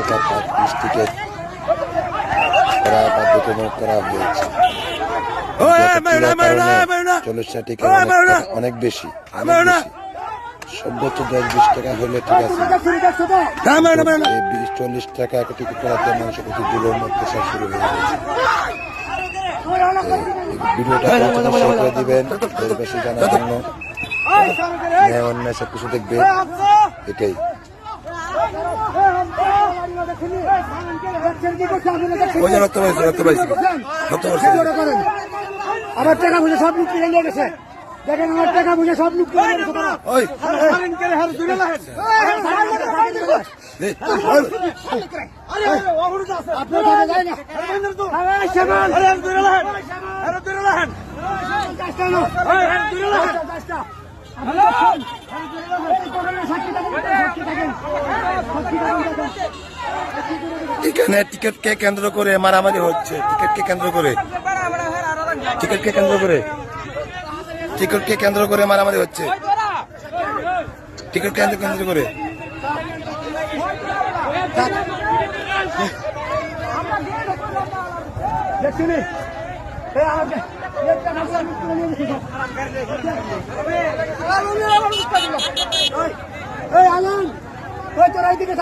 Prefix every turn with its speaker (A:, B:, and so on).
A: টাকা per piece ticket করা বাধ্যতামূলক করা হয়েছে। 40টা টিকিট অনেক বেশি, সর্বোচ্চ 10-20 টাকা হলে ঠিক আছে। 40 টাকা একটা টিকিট করাতে মানুষের প্রতি জুলুম অত্যাচার শুরু হয়ে গেছে। ভিডিওটা শেয়ার করে দিবেন দেশবাসী জানার জন্য, অন্যায় সবকিছু দেখবে, এটাই।
B: আমার টাকা বুঝে সব লুট কিনে নিয়ে গেছে, দেখেন আমার টাকা বুঝে সব লুট কিনে নিয়ে গেছে।
A: এখানে টিকিটকে কেন্দ্র করে মারামারি হচ্ছে, টিকিটকে কেন্দ্র করে মারামারি হচ্ছে, টিকিট কেন্দ্র করে।
B: আনন্দ তোরা এইদিকে